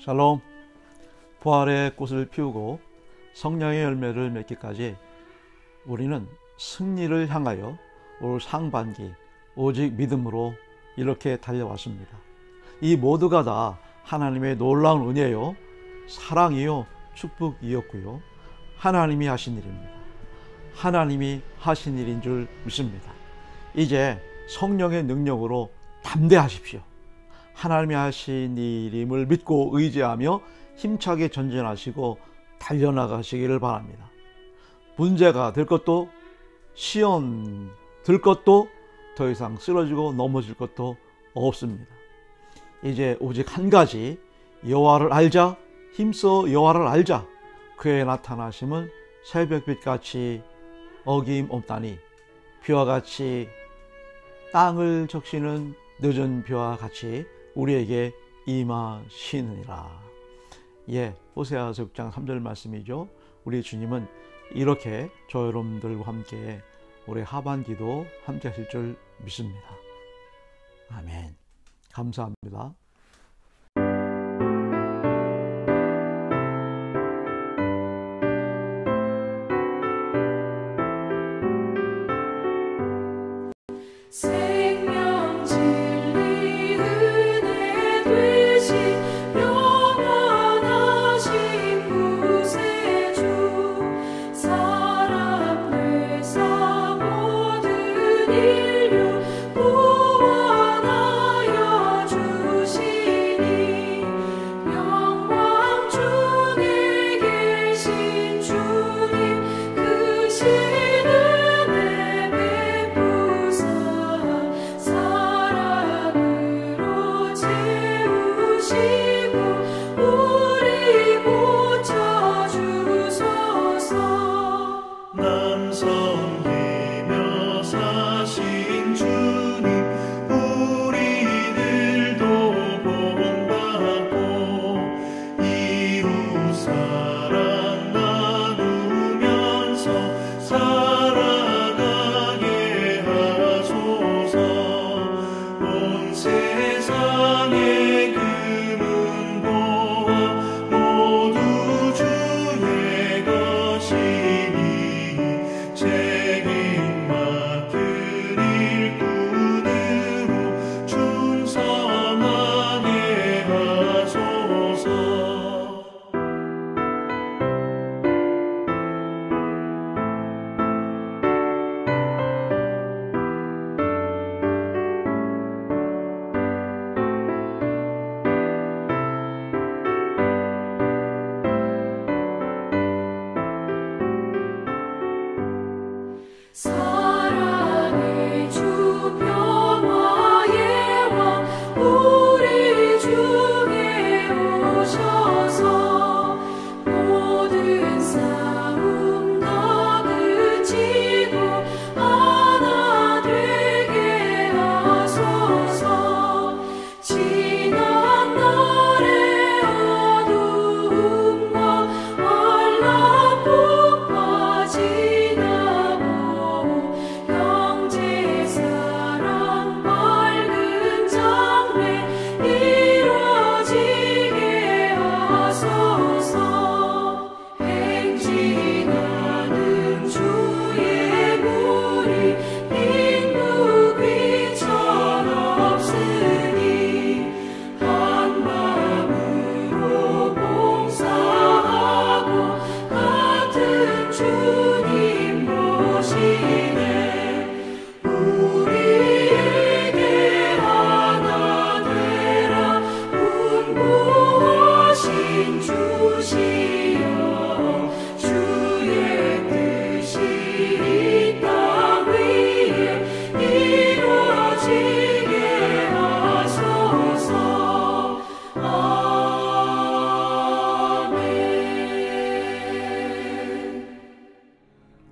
샬롬. 부활의 꽃을 피우고 성령의 열매를 맺기까지 우리는 승리를 향하여 올 상반기 오직 믿음으로 이렇게 달려왔습니다. 이 모두가 다 하나님의 놀라운 은혜요, 사랑이요, 축복이었고요, 하나님이 하신 일입니다. 하나님이 하신 일인 줄 믿습니다. 이제 성령의 능력으로 담대하십시오. 하나님이 하신 일임을 믿고 의지하며 힘차게 전진하시고 달려나가시기를 바랍니다. 문제가 될 것도, 시험 들 것도, 더 이상 쓰러지고 넘어질 것도 없습니다. 이제 오직 한 가지, 여호와를 알자, 힘써 여호와를 알자. 그의 나타나심은 새벽빛같이 어김없다니, 비와 같이 땅을 적시는 늦은 비와 같이 우리에게 임하시느니라. 호세아서 6장 3절 말씀이죠. 우리 주님은 이렇게 저 여러분들과 함께 올해 하반기도 함께 하실 줄 믿습니다. 아멘. 감사합니다.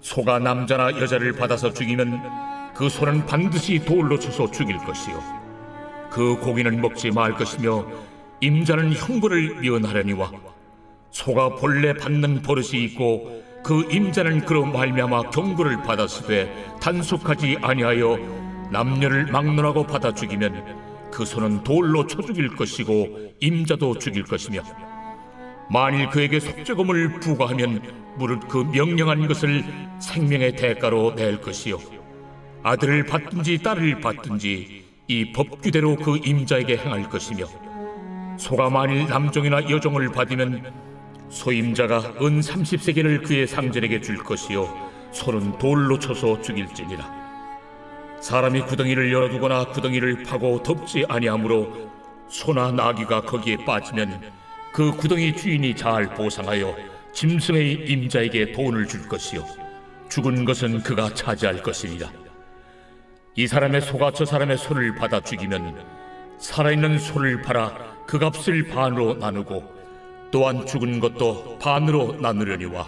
소가 남자나 여자를 받아서 죽이면 그 소는 반드시 돌로 쳐서 죽일 것이요, 그 고기는 먹지 말 것이며 임자는 형벌을 미언하려니와, 소가 본래 받는 버릇이 있고 그 임자는 그로 말미암아 경고를 받았으되 단속하지 아니하여 남녀를 막론하고 받아 죽이면 그 소는 돌로 쳐 죽일 것이고 임자도 죽일 것이며 만일 그에게 속죄금을 부과하면 무릇 그 명령한 것을 생명의 대가로 낼 것이요 아들을 받든지 딸을 받든지 이 법규대로 그 임자에게 행할 것이며 소가 만일 남종이나 여종을 받으면 소임자가 은 30세겔을 그의 상전에게 줄 것이요 소는 돌로 쳐서 죽일지니라. 사람이 구덩이를 열어두거나 구덩이를 파고 덮지 아니하므로 소나 나귀가 거기에 빠지면 그 구덩이 주인이 잘 보상하여 짐승의 임자에게 돈을 줄 것이요 죽은 것은 그가 차지할 것이니라. 이 사람의 소가 저 사람의 소를 받아 죽이면 살아있는 소를 팔아 그 값을 반으로 나누고 또한 죽은 것도 반으로 나누려니와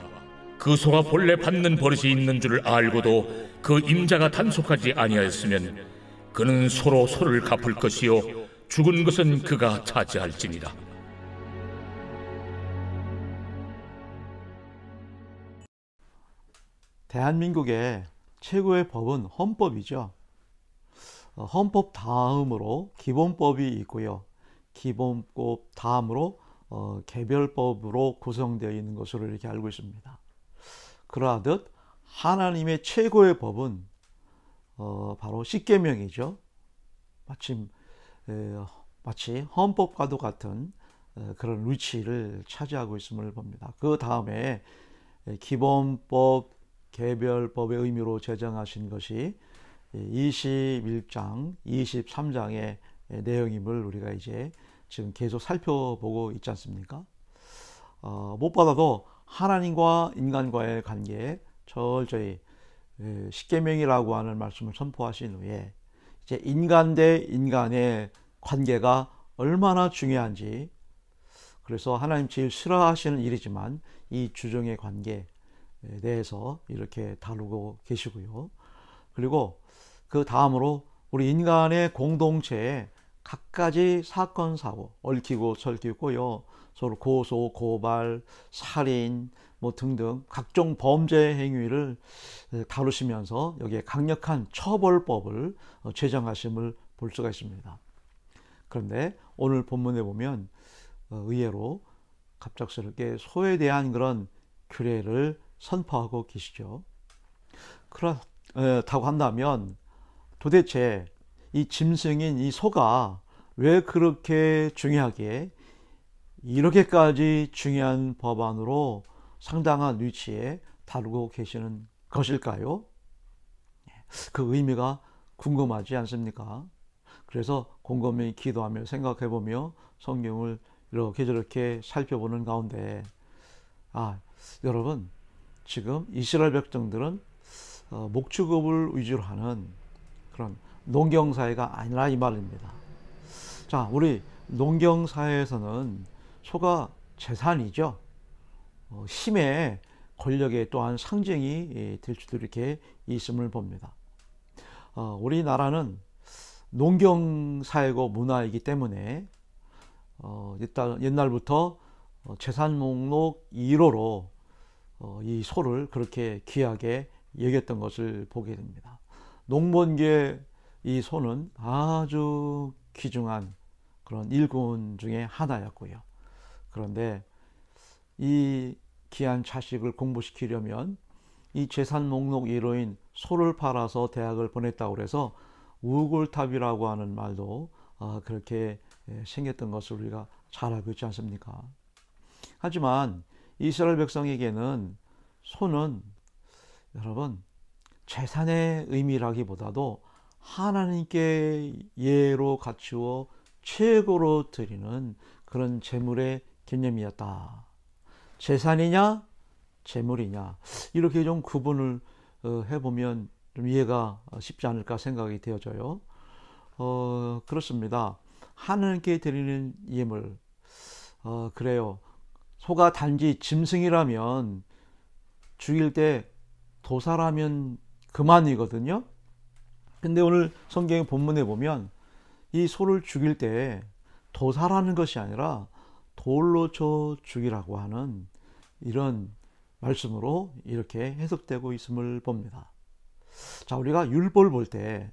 그 소가 본래 받는 버릇이 있는 줄 알고도 그 임자가 단속하지 아니하였으면 그는 소로 소를 갚을 것이요 죽은 것은 그가 차지할지니라. 대한민국의 최고의 법은 헌법이죠. 헌법 다음으로 기본법이 있고요. 기본법 다음으로 개별법으로 구성되어 있는 것으로 이렇게 알고 있습니다. 그러하듯 하나님의 최고의 법은 바로 십계명이죠. 마치 헌법과도 같은 그런 위치를 차지하고 있음을 봅니다. 그 다음에 기본법, 개별법의 의미로 제정하신 것이 21장, 23장의 내용임을 우리가 이제 지금 계속 살펴보고 있지 않습니까? 무엇보다도 하나님과 인간과의 관계에 철저히 십계명이라고 하는 말씀을 선포하신 후에 이제 인간 대 인간의 관계가 얼마나 중요한지, 그래서 하나님 제일 싫어하시는 일이지만 이 주정의 관계에 대해서 이렇게 다루고 계시고요. 그리고 그 다음으로 우리 인간의 공동체에 갖가지 사건 사고, 얽히고 설키고요, 서로 고소, 고발, 살인 등등 각종 범죄 행위를 다루시면서 여기에 강력한 처벌법을 제정하심을 볼 수가 있습니다. 그런데 오늘 본문에 보면 의외로 갑작스럽게 소에 대한 그런 규례를 선포하고 계시죠. 그렇다고 한다면 도대체 이 짐승인 이 소가 왜 그렇게 중요하게 이렇게까지 중요한 법안으로 상당한 위치에 다루고 계시는 것일까요? 그 의미가 궁금하지 않습니까? 그래서 곰곰이 기도하며 생각해보며 성경을 이렇게 저렇게 살펴보는 가운데 여러분, 지금 이스라엘 백성들은 목축업을 위주로 하는 그런 농경사회가 아니라 이 말입니다. 자, 우리 농경사회에서는 소가 재산이죠. 힘의, 권력의 또한 상징이 될 수도 이렇게 있음을 봅니다. 우리나라는 농경사회고 문화이기 때문에 일단 옛날부터 재산 목록 1호로 이 소를 그렇게 귀하게 여겼던 것을 보게 됩니다. 농번기에 이 소는 아주 귀중한 그런 일꾼 중에 하나였고요. 그런데 이 귀한 자식을 공부시키려면 이 재산 목록 1호인 소를 팔아서 대학을 보냈다고 해서 우골탑이라고 하는 말도 그렇게 생겼던 것을 우리가 잘 알고 있지 않습니까? 하지만 이스라엘 백성에게는 소는 여러분 재산의 의미라기보다도 하나님께 예로 갖추어 최고로 드리는 그런 재물의 개념이었다. 재산이냐 재물이냐 이렇게 좀 구분을 해보면 좀 이해가 쉽지 않을까 생각이 되어져요. 그렇습니다. 하나님께 드리는 예물, 그래요. 소가 단지 짐승이라면 죽일 때 도살하면 그만이거든요. 근데 오늘 성경 본문에 보면 이 소를 죽일 때 도살하는 것이 아니라 돌로 쳐 죽이라고 하는 이런 말씀으로 이렇게 해석되고 있음을 봅니다. 자, 우리가 율법을 볼 때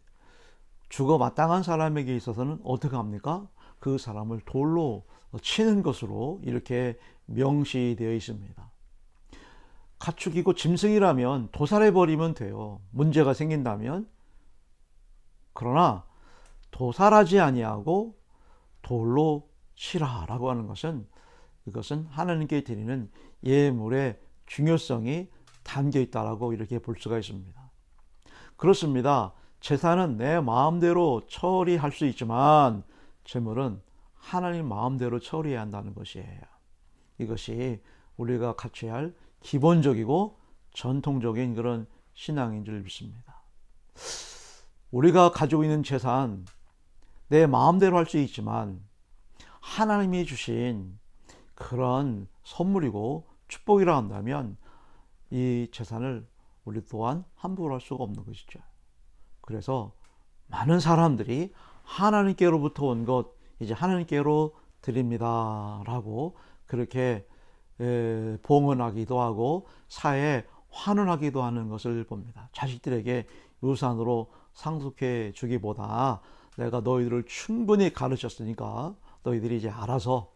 죽어 마땅한 사람에게 있어서는 어떻게 합니까? 그 사람을 돌로 치는 것으로 이렇게 명시되어 있습니다. 가축이고 짐승이라면 도살해버리면 돼요. 문제가 생긴다면. 그러나 도살하지 아니하고 돌로 치라라고 하는 것은, 이것은 하나님께 드리는 예물의 중요성이 담겨 있다라고 이렇게 볼 수가 있습니다. 그렇습니다. 제사는 내 마음대로 처리할 수 있지만 제물은 하나님 마음대로 처리해야 한다는 것이에요. 이것이 우리가 갖춰야 할 기본적이고 전통적인 그런 신앙인 줄 믿습니다. 우리가 가지고 있는 재산, 내 마음대로 할 수 있지만 하나님이 주신 그런 선물이고 축복이라 한다면 이 재산을 우리 또한 함부로 할 수가 없는 것이죠. 그래서 많은 사람들이 하나님께로부터 온 것 이제 하나님께로 드립니다 라고 그렇게 봉헌하기도 하고 사회에 환원하기도 하는 것을 봅니다. 자식들에게 유산으로 상속해 주기보다 내가 너희들을 충분히 가르쳤으니까 너희들이 이제 알아서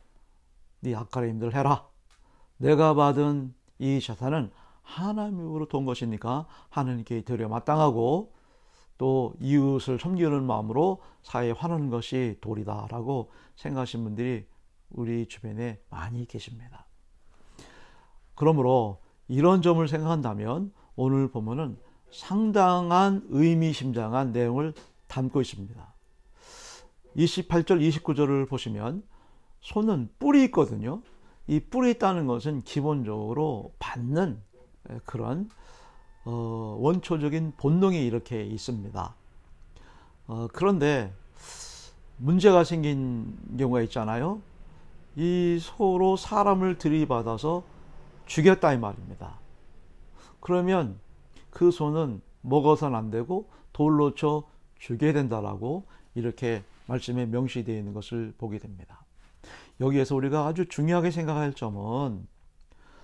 네 앞가림들 해라. 내가 받은 이 재산은 하나님으로부터 온 것이니까 하나님께 드려 마땅하고 또 이웃을 섬기는 마음으로 사회에 환원하는 것이 도리다라고 생각하시는 분들이 우리 주변에 많이 계십니다. 그러므로 이런 점을 생각한다면 오늘 본문은 상당한 의미심장한 내용을 담고 있습니다. 28절 29절을 보시면 소는 뿔이 있거든요. 이 뿔이 있다는 것은 기본적으로 받는 그런 원초적인 본능이 이렇게 있습니다. 그런데 문제가 생긴 경우가 있잖아요. 이 소로 사람을 들이받아서 죽였다 이 말입니다. 그러면 그 소는 먹어서는 안 되고 돌로 쳐 죽여야 된다라고 이렇게 말씀에 명시되어 있는 것을 보게 됩니다. 여기에서 우리가 아주 중요하게 생각할 점은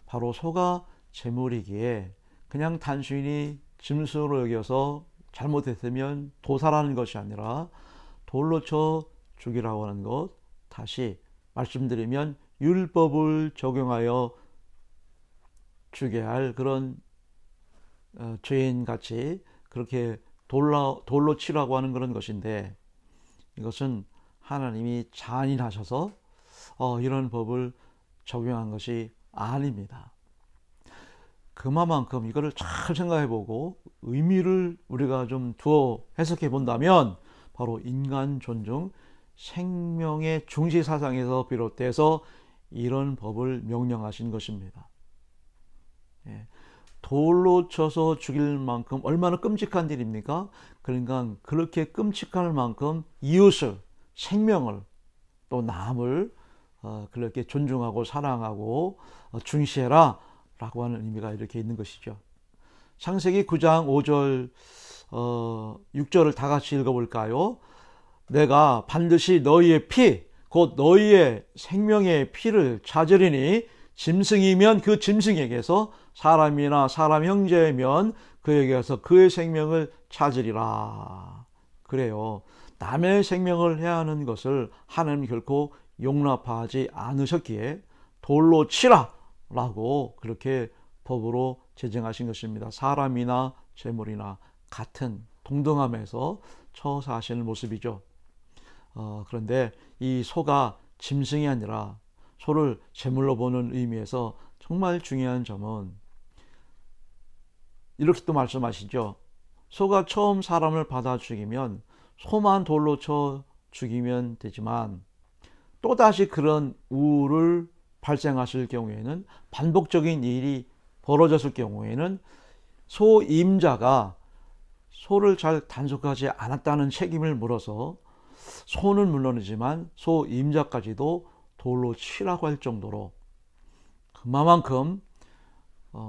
바로 소가 제물이기에 그냥 단순히 짐승으로 여겨서 잘못했으면 도살하는 것이 아니라 돌로 쳐 죽이라고 하는 것, 다시 말씀드리면 율법을 적용하여 죽여야 할 그런 죄인같이 그렇게 돌로 치라고 하는 그런 것인데, 이것은 하나님이 잔인하셔서 이런 법을 적용한 것이 아닙니다. 그만큼 이거를 잘 생각해보고 의미를 우리가 좀 두어 해석해 본다면 바로 인간 존중, 생명의 중시 사상에서 비롯돼서 이런 법을 명령하신 것입니다. 돌로 쳐서 죽일 만큼 얼마나 끔찍한 일입니까? 그러니까 그렇게 끔찍할 만큼 이웃을, 생명을, 또 남을 그렇게 존중하고 사랑하고 중시해라 라고 하는 의미가 이렇게 있는 것이죠. 창세기 9장 5절 6절을 다 같이 읽어볼까요? 내가 반드시 너희의 피, 곧 너희의 생명의 피를 찾으리니 짐승이면 그 짐승에게서, 사람이나 사람 형제면 그에게서 그의 생명을 찾으리라. 그래요. 남의 생명을 해하는 것을 하나님 결코 용납하지 않으셨기에 돌로 치라 라고 그렇게 법으로 제정하신 것입니다. 사람이나 재물이나 같은 동등함에서 처사하시는 모습이죠. 그런데 이 소가 짐승이 아니라 소를 제물로 보는 의미에서 정말 중요한 점은 이렇게 또 말씀하시죠. 소가 처음 사람을 받아 죽이면 소만 돌로 쳐 죽이면 되지만 또다시 그런 우를 발생하실 경우에는, 반복적인 일이 벌어졌을 경우에는 소임자가 소를 잘 단속하지 않았다는 책임을 물어서 소는 물론이지만 소임자까지도 돌로 치라고 할 정도로 그만큼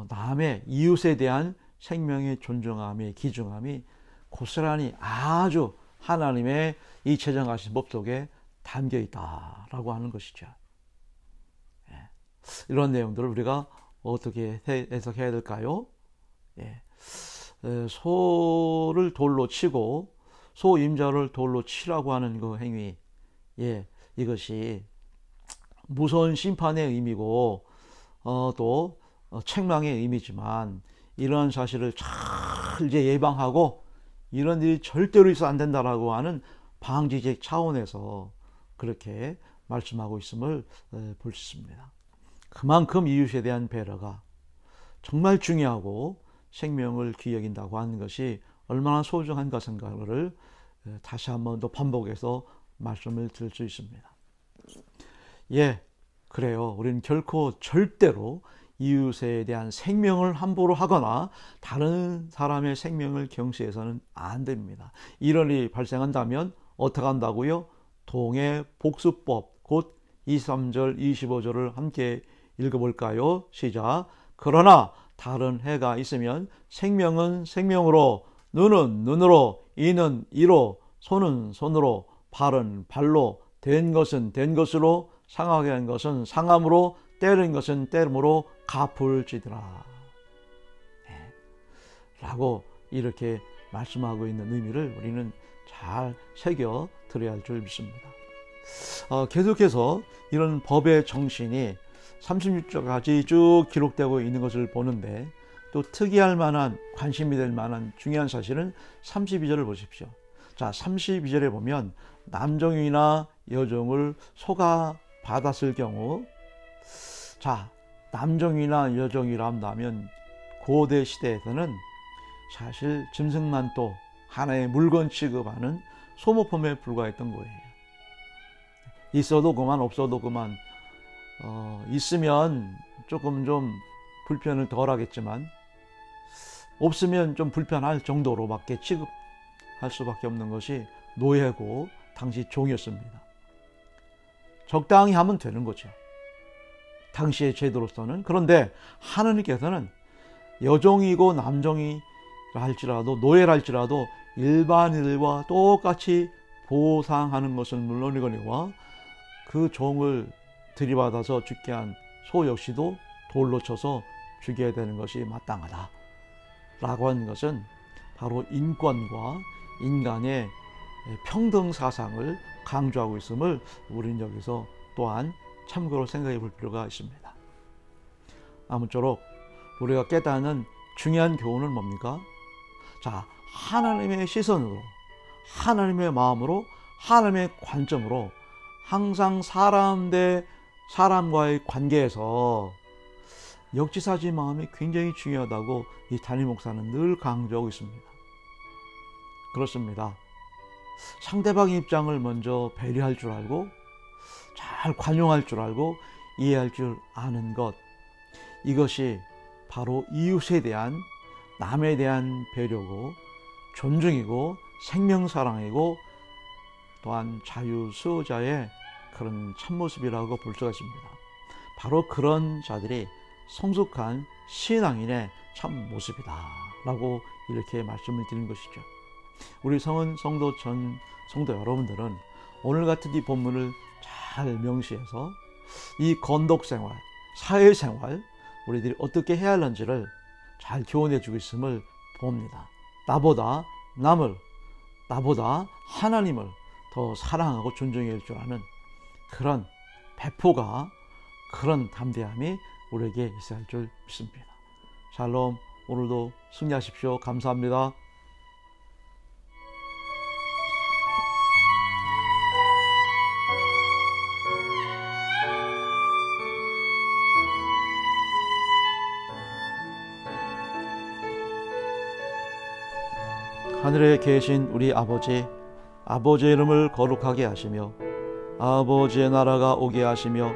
남의 이웃에 대한 생명의 존중함이, 기중함이 고스란히 아주 하나님의 이 제정하신 법 속에 담겨 있다라고 하는 것이죠. 이런 내용들을 우리가 어떻게 해석해야 될까요? 소를 돌로 치고 소임자를 돌로 치라고 하는 그 행위, 이것이 무서운 심판의 의미고 또 책망의 의미지만, 이런 사실을 잘 이제 예방하고 이런 일이 절대로 있어 안 된다라고 하는 방지적 차원에서 그렇게 말씀하고 있음을 볼 수 있습니다. 그만큼 이웃에 대한 배려가 정말 중요하고 생명을 귀히 여긴다고 하는 것이 얼마나 소중한 것인가를 다시 한번 더 반복해서 말씀을 드릴 수 있습니다. 그래요. 우리는 결코 절대로 이웃에 대한 생명을 함부로 하거나 다른 사람의 생명을 경시해서는 안 됩니다. 이런 일이 발생한다면 어떻게 한다고요? 동해복수법, 곧 23절, 25절을 함께 읽어볼까요? 시작. 그러나 다른 해가 있으면 생명은 생명으로, 눈은 눈으로, 이는 이로, 손은 손으로, 발은 발로, 된 것은 된 것으로, 상하게 한 것은 상함으로, 때린 것은 때름으로 갚을지더라. 라고 이렇게 말씀하고 있는 의미를 우리는 잘 새겨 들어야 할 줄 믿습니다. 계속해서 이런 법의 정신이 36절까지 쭉 기록되고 있는 것을 보는데, 또 특이할 만한, 관심이 될 만한 중요한 사실은 32절을 보십시오. 자, 32절에 보면 남종이나 여종을 속아 받았을 경우, 자, 남종이나 여종이라 한다면 고대 시대에서는 사실 짐승만도 하나의 물건 취급하는 소모품에 불과했던 거예요. 있어도 그만, 없어도 그만. 있으면 조금 좀 불편을 덜 하겠지만 없으면 좀 불편할 정도로밖에 취급할 수밖에 없는 것이 노예고 당시 종이었습니다. 적당히 하면 되는 거죠, 당시의 제도로서는. 그런데 하느님께서는 여종이고 남종이라 할지라도, 노예라 할지라도 일반인들과 똑같이 보상하는 것은 물론이거니와 그 종을 들이받아서 죽게 한 소 역시도 돌로 쳐서 죽여야 되는 것이 마땅하다 라고 하는 것은 바로 인권과 인간의 평등 사상을 강조하고 있음을 우리는 여기서 또한 참고로 생각해 볼 필요가 있습니다. 아무쪼록 우리가 깨닫는 중요한 교훈은 뭡니까? 자, 하나님의 시선으로, 하나님의 마음으로, 하나님의 관점으로 항상 사람 대 사람과의 관계에서 역지사지 마음이 굉장히 중요하다고 이 담임 목사는 늘 강조하고 있습니다. 그렇습니다. 상대방의 입장을 먼저 배려할 줄 알고, 잘 관용할 줄 알고, 이해할 줄 아는 것, 이것이 바로 이웃에 대한, 남에 대한 배려고, 존중이고, 생명사랑이고, 또한 자유수호자의 그런 참모습이라고 볼 수가 있습니다. 바로 그런 자들이 성숙한 신앙인의 참모습이다 라고 이렇게 말씀을 드리는 것이죠. 우리 성은 성도 여러분들은 오늘 같은 이 본문을 잘 명시해서 이 건독생활, 사회생활, 우리들이 어떻게 해야 하는지를 잘 교훈해 주고 있음을 봅니다. 나보다 남을, 나보다 하나님을 더 사랑하고 존중해야 할 줄 아는 그런 배포가, 그런 담대함이 우리에게 있어야 할 줄 믿습니다. 샬롬, 오늘도 승리하십시오. 감사합니다. 하늘에 계신 우리 아버지, 아버지의 이름을 거룩하게 하시며 아버지의 나라가 오게 하시며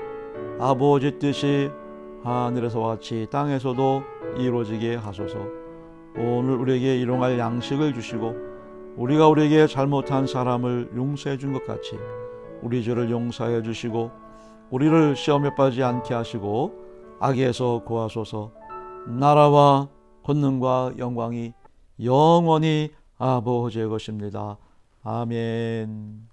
아버지 뜻이 하늘에서와 같이 땅에서도 이루어지게 하소서. 오늘 우리에게 일용할 양식을 주시고 우리가 우리에게 잘못한 사람을 용서해 준 것 같이 우리 죄를 용서해 주시고 우리를 시험에 빠지지 않게 하시고 악에서 구하소서. 나라와 권능과 영광이 영원히 아버지의 것입니다. 아멘.